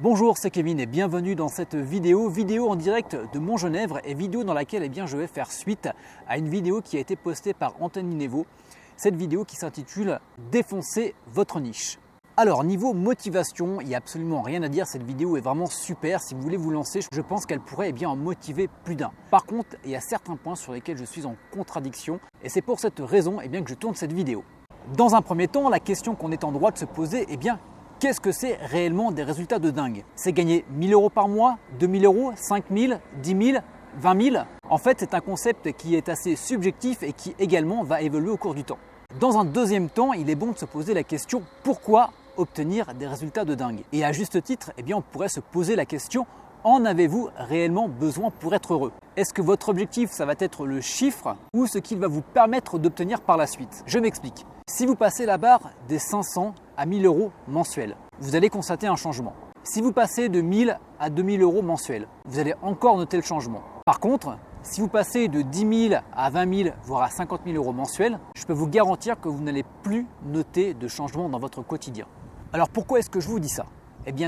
Bonjour, c'est Kevin et bienvenue dans cette vidéo en direct de Montgenèvre et vidéo dans laquelle je vais faire suite à une vidéo qui a été postée par Anthony Nevo. Cette vidéo qui s'intitule « Défoncer votre niche ». Alors niveau motivation, il n'y a absolument rien à dire, cette vidéo est vraiment super. Si vous voulez vous lancer, je pense qu'elle pourrait en motiver plus d'un. Par contre, il y a certains points sur lesquels je suis en contradiction et c'est pour cette raison que je tourne cette vidéo. Dans un premier temps, la question qu'on est en droit de se poser, qu'est-ce que c'est réellement des résultats de dingue? C'est gagner 1 000 € par mois, 2 000 €, 5 000, 10 000, 20 000? En fait, c'est un concept qui est assez subjectif et qui également va évoluer au cours du temps. Dans un deuxième temps, il est bon de se poser la question pourquoi obtenir des résultats de dingue? Et à juste titre, on pourrait se poser la question, en avez-vous réellement besoin pour être heureux? Est-ce que votre objectif, ça va être le chiffre ou ce qu'il va vous permettre d'obtenir par la suite? Je m'explique. Si vous passez la barre des 500 à 1 000 € mensuels, vous allez constater un changement. Si vous passez de 1 000 à 2 000 € mensuels, vous allez encore noter le changement. Par contre, si vous passez de 10 000 à 20 000, voire à 50 000 € mensuels, je peux vous garantir que vous n'allez plus noter de changement dans votre quotidien. Alors pourquoi est-ce que je vous dis ça?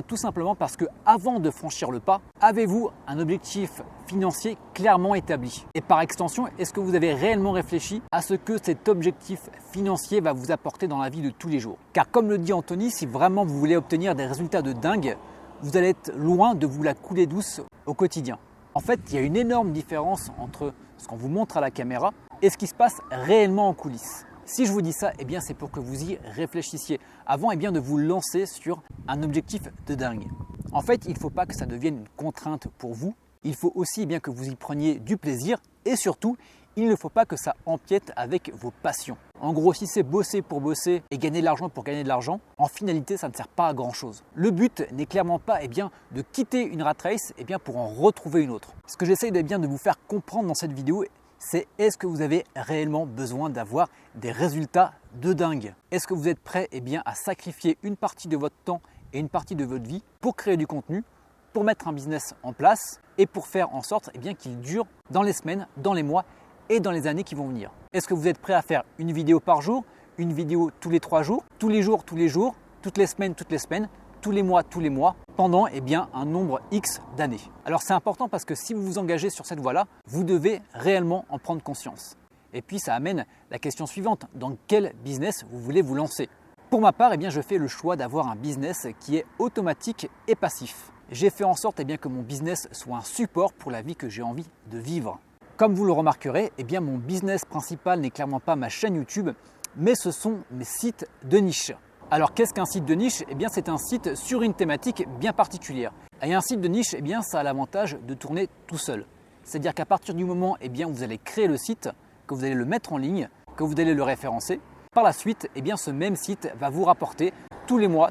Tout simplement parce que avant de franchir le pas, avez-vous un objectif financier clairement établi? Et par extension, est-ce que vous avez réellement réfléchi à ce que cet objectif financier va vous apporter dans la vie de tous les jours? Car comme le dit Anthony, si vraiment vous voulez obtenir des résultats de dingue, vous allez être loin de vous la couler douce au quotidien. En fait, il y a une énorme différence entre ce qu'on vous montre à la caméra et ce qui se passe réellement en coulisses. Si je vous dis ça, c'est pour que vous y réfléchissiez avant de vous lancer sur un objectif de dingue. En fait, il ne faut pas que ça devienne une contrainte pour vous. Il faut aussi que vous y preniez du plaisir et surtout, il ne faut pas que ça empiète avec vos passions. En gros, si c'est bosser pour bosser et gagner de l'argent pour gagner de l'argent, en finalité, ça ne sert pas à grand chose. Le but n'est clairement pas de quitter une rat race pour en retrouver une autre. Ce que j'essaye de vous faire comprendre dans cette vidéo, c'est est-ce que vous avez réellement besoin d'avoir des résultats de dingue? Est-ce que vous êtes prêt à sacrifier une partie de votre temps et une partie de votre vie pour créer du contenu, pour mettre un business en place et pour faire en sorte qu'il dure dans les semaines, dans les mois et dans les années qui vont venir? Est-ce que vous êtes prêt à faire une vidéo par jour, une vidéo tous les 3 jours, tous les jours, toutes les semaines, tous les mois, pendant un nombre X d'années? Alors c'est important parce que si vous vous engagez sur cette voie-là, vous devez réellement en prendre conscience. Et puis ça amène la question suivante, dans quel business vous voulez vous lancer? Pour ma part, je fais le choix d'avoir un business qui est automatique et passif. J'ai fait en sorte que mon business soit un support pour la vie que j'ai envie de vivre. Comme vous le remarquerez, mon business principal n'est clairement pas ma chaîne YouTube, mais ce sont mes sites de niche. Alors qu'est-ce qu'un site de niche? C'est un site sur une thématique bien particulière. Et un site de niche, ça a l'avantage de tourner tout seul. C'est-à-dire qu'à partir du moment où vous allez créer le site, que vous allez le mettre en ligne, que vous allez le référencer, par la suite, ce même site va vous rapporter tous les mois,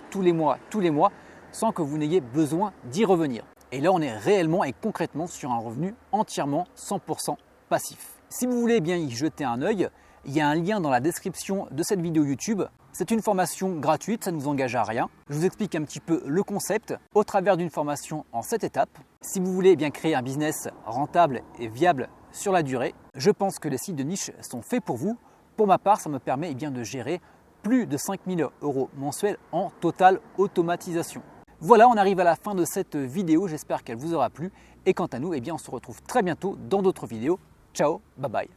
sans que vous n'ayez besoin d'y revenir. Et là, on est réellement et concrètement sur un revenu entièrement 100% passif. Si vous voulez y jeter un œil, il y a un lien dans la description de cette vidéo YouTube. C'est une formation gratuite, ça ne vous engage à rien. Je vous explique un petit peu le concept au travers d'une formation en 7 étapes. Si vous voulez créer un business rentable et viable sur la durée, je pense que les sites de niche sont faits pour vous. Pour ma part, ça me permet de gérer plus de 5 000 € mensuels en totale automatisation. Voilà, on arrive à la fin de cette vidéo, j'espère qu'elle vous aura plu. Et quant à nous, on se retrouve très bientôt dans d'autres vidéos. Ciao, bye bye.